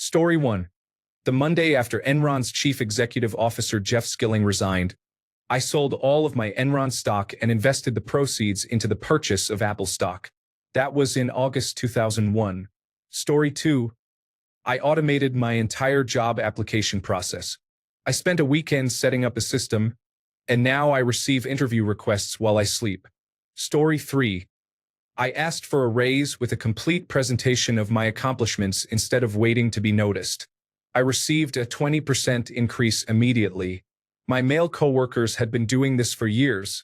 Story 1. The Monday after Enron's chief executive officer Jeff Skilling resigned, I sold all of my Enron stock and invested the proceeds into the purchase of Apple stock. That was in August 2001. Story 2. I automated my entire job application process. I spent a weekend setting up a system, and now I receive interview requests while I sleep. Story 3. I asked for a raise with a complete presentation of my accomplishments instead of waiting to be noticed. I received a 20% increase immediately. My male coworkers had been doing this for years.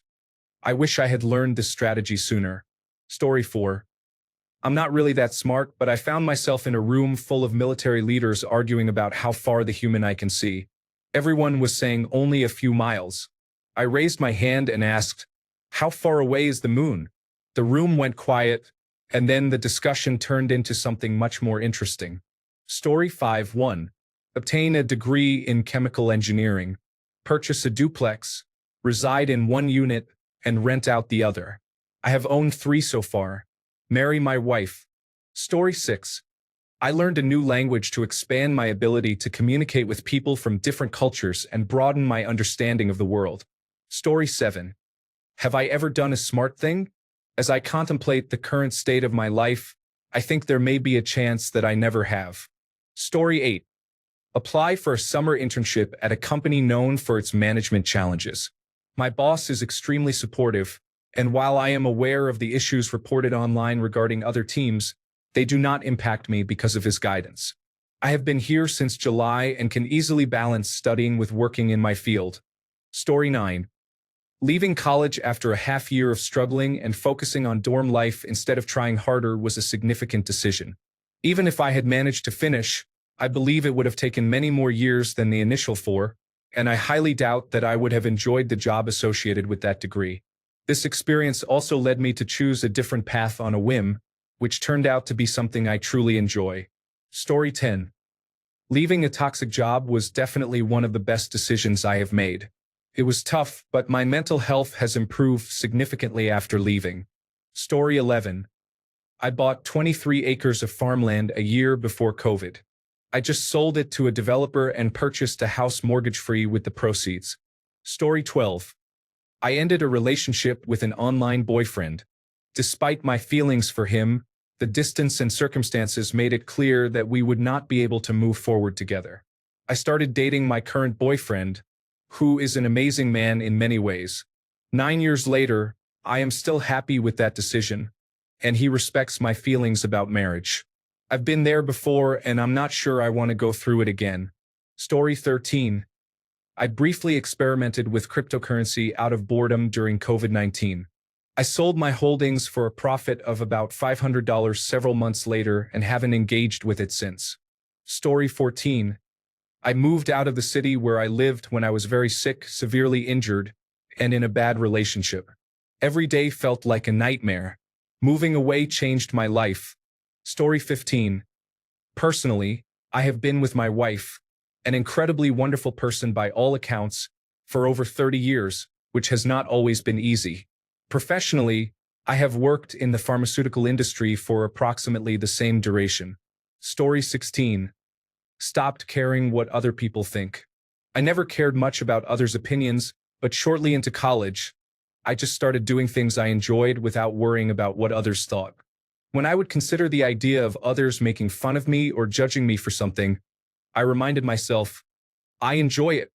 I wish I had learned this strategy sooner. Story 4. I'm not really that smart, but I found myself in a room full of military leaders arguing about how far the human eye can see. Everyone was saying only a few miles. I raised my hand and asked, "How far away is the moon?" The room went quiet, and then the discussion turned into something much more interesting. Story 5-1. Obtain a degree in chemical engineering. Purchase a duplex, reside in one unit, and rent out the other. I have owned 3 so far. Marry my wife. Story 6. I learned a new language to expand my ability to communicate with people from different cultures and broaden my understanding of the world. Story 7. Have I ever done a smart thing? As I contemplate the current state of my life, I think there may be a chance that I never have. Story 8. Apply for a summer internship at a company known for its management challenges. My boss is extremely supportive, and while I am aware of the issues reported online regarding other teams, they do not impact me because of his guidance. I have been here since July and can easily balance studying with working in my field. Story 9. Leaving college after a half year of struggling and focusing on dorm life instead of trying harder was a significant decision. Even if I had managed to finish, I believe it would have taken many more years than the initial 4, and I highly doubt that I would have enjoyed the job associated with that degree. This experience also led me to choose a different path on a whim, which turned out to be something I truly enjoy. Story 10. Leaving a toxic job was definitely one of the best decisions I have made. It was tough, but my mental health has improved significantly after leaving. Story 11. I bought 23 acres of farmland a year before COVID. I just sold it to a developer and purchased a house mortgage-free with the proceeds. Story 12. I ended a relationship with an online boyfriend. Despite my feelings for him, the distance and circumstances made it clear that we would not be able to move forward together. I started dating my current boyfriend, who is an amazing man in many ways. 9 years later, I am still happy with that decision, and he respects my feelings about marriage. I've been there before, and I'm not sure I want to go through it again. Story 13. I briefly experimented with cryptocurrency out of boredom during COVID-19. I sold my holdings for a profit of about $500 several months later and haven't engaged with it since. Story 14. I moved out of the city where I lived when I was very sick, severely injured, and in a bad relationship. Every day felt like a nightmare. Moving away changed my life. Story 15. Personally, I have been with my wife, an incredibly wonderful person by all accounts, for over 30 years, which has not always been easy. Professionally, I have worked in the pharmaceutical industry for approximately the same duration. Story 16. Stopped caring what other people think. I never cared much about others' opinions, but shortly into college, I just started doing things I enjoyed without worrying about what others thought. When I would consider the idea of others making fun of me or judging me for something, I reminded myself, I enjoy it.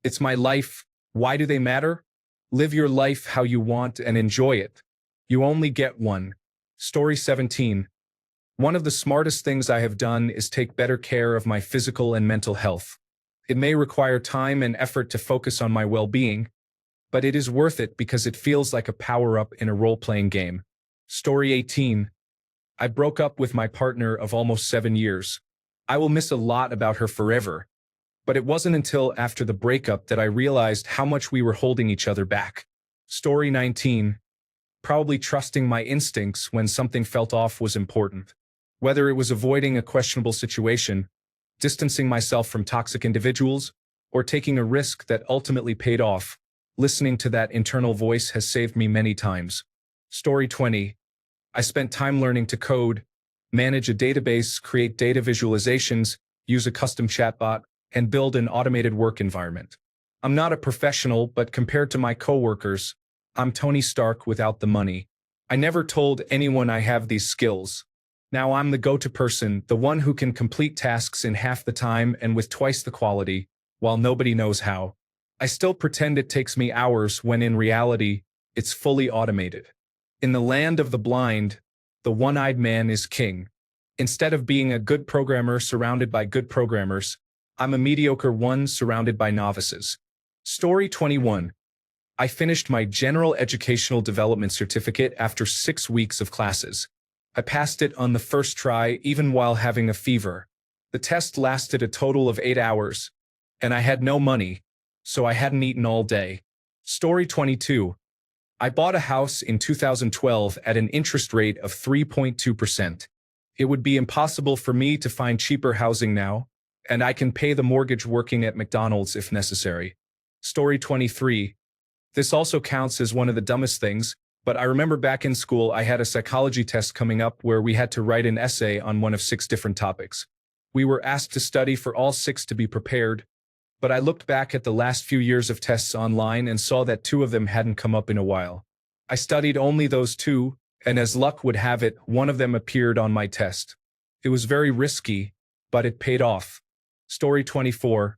It's my life. Why do they matter? Live your life how you want and enjoy it. You only get one. Story 17. One of the smartest things I have done is take better care of my physical and mental health. It may require time and effort to focus on my well-being, but it is worth it because it feels like a power-up in a role-playing game. Story 18. I broke up with my partner of almost 7 years. I will miss a lot about her forever, but it wasn't until after the breakup that I realized how much we were holding each other back. Story 19. Probably trusting my instincts when something felt off was important. Whether it was avoiding a questionable situation, distancing myself from toxic individuals, or taking a risk that ultimately paid off, listening to that internal voice has saved me many times. Story 20. I spent time learning to code, manage a database, create data visualizations, use a custom chatbot, and build an automated work environment. I'm not a professional, but compared to my coworkers, I'm Tony Stark without the money. I never told anyone I have these skills. Now I'm the go-to person, the one who can complete tasks in half the time and with twice the quality, while nobody knows how. I still pretend it takes me hours when in reality, it's fully automated. In the land of the blind, the one-eyed man is king. Instead of being a good programmer surrounded by good programmers, I'm a mediocre one surrounded by novices. Story 21. I finished my General Educational Development Certificate after 6 weeks of classes. I passed it on the first try even while having a fever. The test lasted a total of 8 hours, and I had no money, so I hadn't eaten all day. Story 22. I bought a house in 2012 at an interest rate of 3.2%. It would be impossible for me to find cheaper housing now, and I can pay the mortgage working at McDonald's if necessary. Story 23. This also counts as one of the dumbest things, but I remember back in school I had a psychology test coming up where we had to write an essay on one of 6 different topics. We were asked to study for all 6 to be prepared, but I looked back at the last few years of tests online and saw that 2 of them hadn't come up in a while. I studied only those 2, and as luck would have it, one of them appeared on my test. It was very risky, but it paid off. Story 24.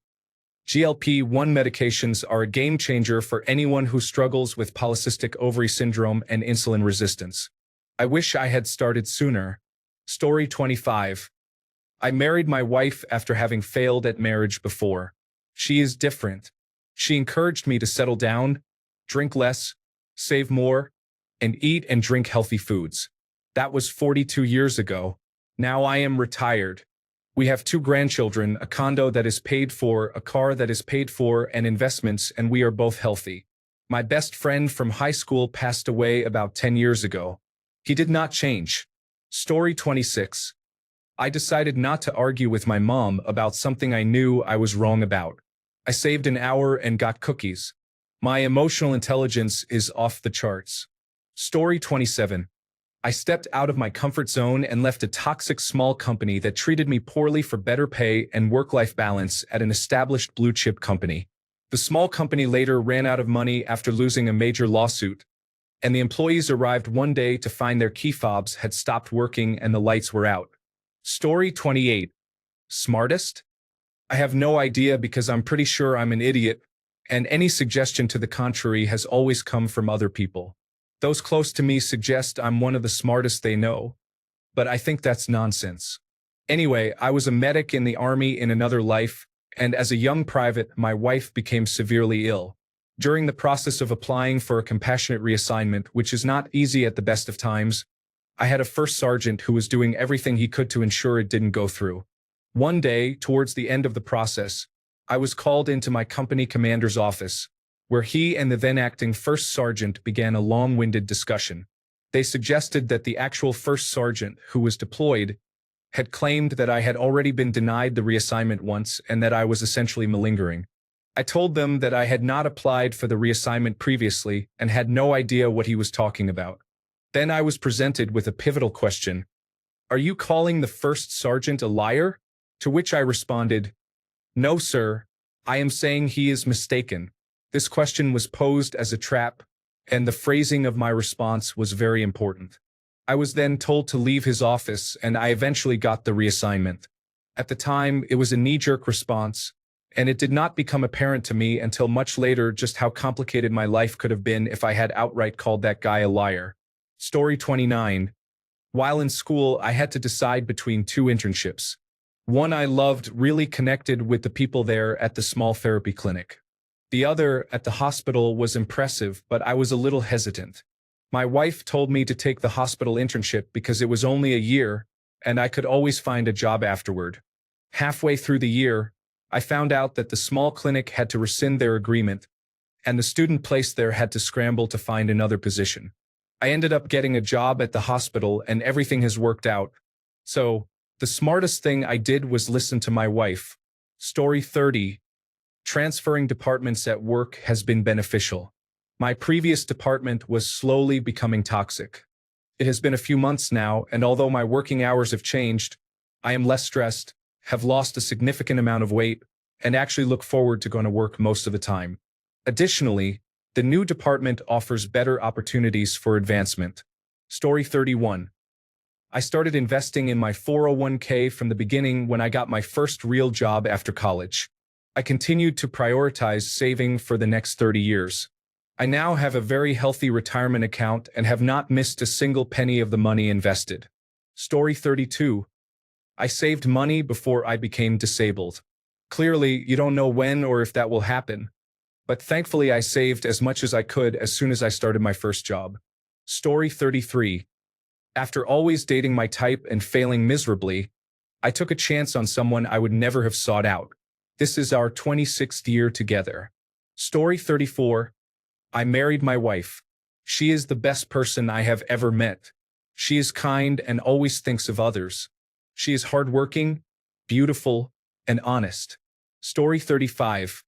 GLP-1 medications are a game changer for anyone who struggles with polycystic ovary syndrome and insulin resistance. I wish I had started sooner. Story 25. I married my wife after having failed at marriage before. She is different. She encouraged me to settle down, drink less, save more, and eat and drink healthy foods. That was 42 years ago. Now I am retired. We have 2 grandchildren, a condo that is paid for, a car that is paid for, and investments, and we are both healthy. My best friend from high school passed away about 10 years ago. He did not change. Story 26. I decided not to argue with my mom about something I knew I was wrong about. I saved an hour and got cookies. My emotional intelligence is off the charts. Story 27. I stepped out of my comfort zone and left a toxic small company that treated me poorly for better pay and work-life balance at an established blue-chip company. The small company later ran out of money after losing a major lawsuit, and the employees arrived one day to find their key fobs had stopped working and the lights were out. Story 28. Smartest? I have no idea because I'm pretty sure I'm an idiot, and any suggestion to the contrary has always come from other people. Those close to me suggest I'm one of the smartest they know, but I think that's nonsense. Anyway, I was a medic in the army in another life, and as a young private, my wife became severely ill. During the process of applying for a compassionate reassignment, which is not easy at the best of times, I had a first sergeant who was doing everything he could to ensure it didn't go through. One day, towards the end of the process, I was called into my company commander's office, where he and the then-acting first sergeant began a long-winded discussion. They suggested that the actual first sergeant, who was deployed, had claimed that I had already been denied the reassignment once and that I was essentially malingering. I told them that I had not applied for the reassignment previously and had no idea what he was talking about. Then I was presented with a pivotal question. "Are you calling the first sergeant a liar?" To which I responded, "No, sir. I am saying he is mistaken." This question was posed as a trap, and the phrasing of my response was very important. I was then told to leave his office, and I eventually got the reassignment. At the time, it was a knee-jerk response, and it did not become apparent to me until much later just how complicated my life could have been if I had outright called that guy a liar. Story 29. While in school, I had to decide between 2 internships. One I loved, really connected with the people there at the small therapy clinic. The other, at the hospital, was impressive, but I was a little hesitant. My wife told me to take the hospital internship because it was only a year, and I could always find a job afterward. Halfway through the year, I found out that the small clinic had to rescind their agreement, and the student placed there had to scramble to find another position. I ended up getting a job at the hospital, and everything has worked out. So, the smartest thing I did was listen to my wife. Story 30. Transferring departments at work has been beneficial. My previous department was slowly becoming toxic. It has been a few months now, and although my working hours have changed, I am less stressed, have lost a significant amount of weight, and actually look forward to going to work most of the time. Additionally, the new department offers better opportunities for advancement. Story 31. I started investing in my 401k from the beginning when I got my first real job after college. I continued to prioritize saving for the next 30 years. I now have a very healthy retirement account and have not missed a single penny of the money invested. Story 32. I saved money before I became disabled. Clearly, you don't know when or if that will happen. But thankfully, I saved as much as I could as soon as I started my first job. Story 33. After always dating my type and failing miserably, I took a chance on someone I would never have sought out. This is our 26th year together. Story 34. I married my wife. She is the best person I have ever met. She is kind and always thinks of others. She is hardworking, beautiful, and honest. Story 35.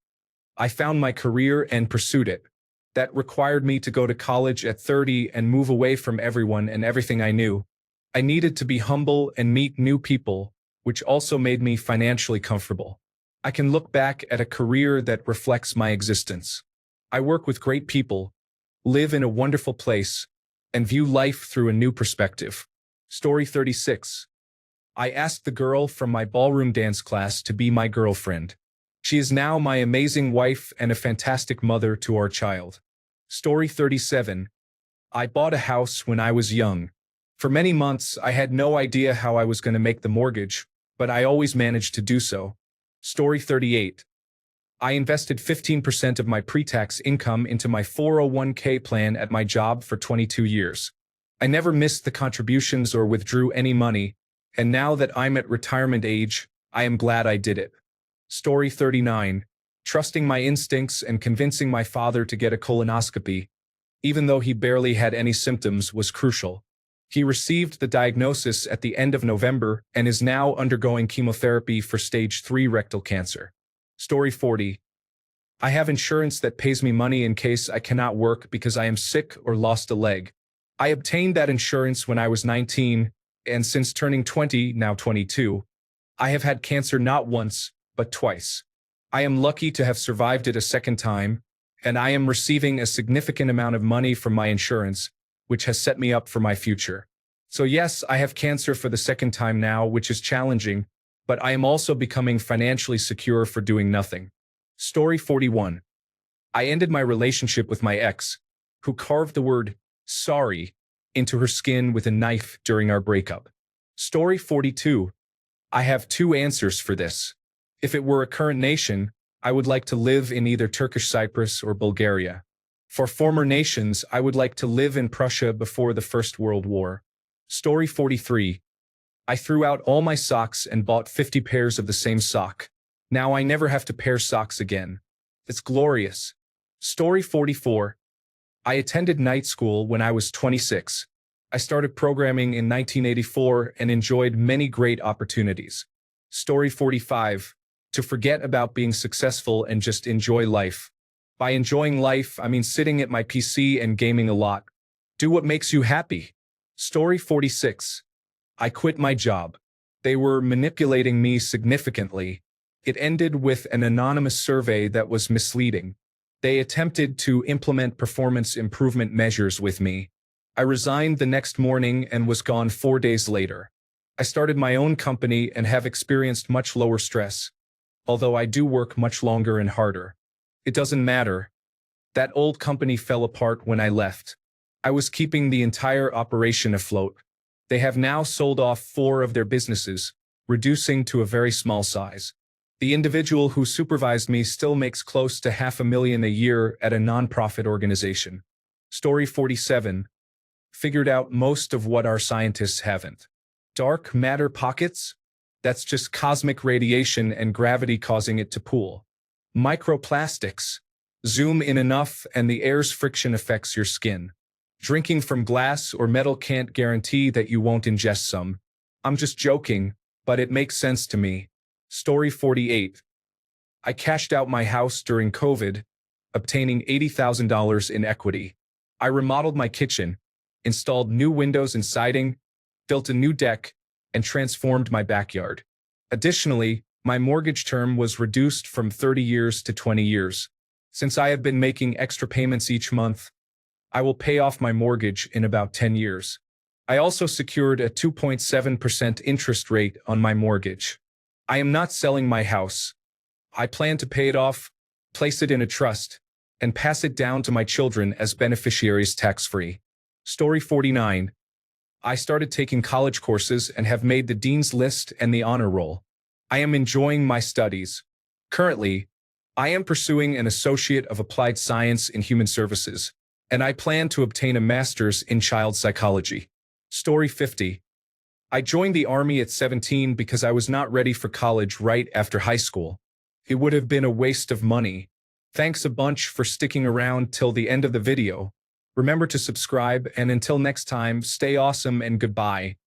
I found my career and pursued it. That required me to go to college at 30 and move away from everyone and everything I knew. I needed to be humble and meet new people, which also made me financially comfortable. I can look back at a career that reflects my existence. I work with great people, live in a wonderful place, and view life through a new perspective. Story 36. I asked the girl from my ballroom dance class to be my girlfriend. She is now my amazing wife and a fantastic mother to our child. Story 37. I bought a house when I was young. For many months, I had no idea how I was going to make the mortgage, but I always managed to do so. Story 38. I invested 15% of my pre-tax income into my 401k plan at my job for 22 years. I never missed the contributions or withdrew any money, and now that I'm at retirement age, I am glad I did it. Story 39. Trusting my instincts and convincing my father to get a colonoscopy, even though he barely had any symptoms, was crucial. He received the diagnosis at the end of November and is now undergoing chemotherapy for stage 3 rectal cancer. Story 40. I have insurance that pays me money in case I cannot work because I am sick or lost a leg. I obtained that insurance when I was 19, and since turning 20, now 22, I have had cancer not once, but twice. I am lucky to have survived it a second time, and I am receiving a significant amount of money from my insurance, which has set me up for my future. So yes, I have cancer for the second time now, which is challenging, but I am also becoming financially secure for doing nothing. Story 41. I ended my relationship with my ex, who carved the word sorry into her skin with a knife during our breakup. Story 42. I have two answers for this. If it were a current nation, I would like to live in either Turkish Cyprus or Bulgaria. For former nations, I would like to live in Prussia before the First World War. Story 43. I threw out all my socks and bought 50 pairs of the same sock. Now I never have to pair socks again. It's glorious. Story 44. I attended night school when I was 26. I started programming in 1984 and enjoyed many great opportunities. Story 45. To forget about being successful and just enjoy life. By enjoying life, I mean sitting at my PC and gaming a lot. Do what makes you happy. Story 46. I quit my job. They were manipulating me significantly. It ended with an anonymous survey that was misleading. They attempted to implement performance improvement measures with me. I resigned the next morning and was gone 4 days later. I started my own company and have experienced much lower stress, although I do work much longer and harder. It doesn't matter. That old company fell apart when I left. I was keeping the entire operation afloat. They have now sold off 4 of their businesses, reducing to a very small size. The individual who supervised me still makes close to $500,000 a year at a nonprofit organization. Story 47. Figured out most of what our scientists haven't. Dark matter pockets? That's just cosmic radiation and gravity causing it to pool. Microplastics. Zoom in enough and the air's friction affects your skin. Drinking from glass or metal can't guarantee that you won't ingest some. I'm just joking, but it makes sense to me. Story 48. I cashed out my house during COVID, obtaining $80,000 in equity. I remodeled my kitchen, installed new windows and siding, built a new deck, and transformed my backyard. Additionally, my mortgage term was reduced from 30 years to 20 years. Since I have been making extra payments each month, I will pay off my mortgage in about 10 years. I also secured a 2.7% interest rate on my mortgage. I am not selling my house. I plan to pay it off, place it in a trust, and pass it down to my children as beneficiaries tax-free. Story 49. I started taking college courses and have made the dean's list and the honor roll. I am enjoying my studies. Currently, I am pursuing an Associate of Applied Science in Human Services, and I plan to obtain a master's in child psychology. Story 50. I joined the Army at 17 because I was not ready for college right after high school. It would have been a waste of money. Thanks a bunch for sticking around till the end of the video. Remember to subscribe, and until next time, stay awesome and goodbye.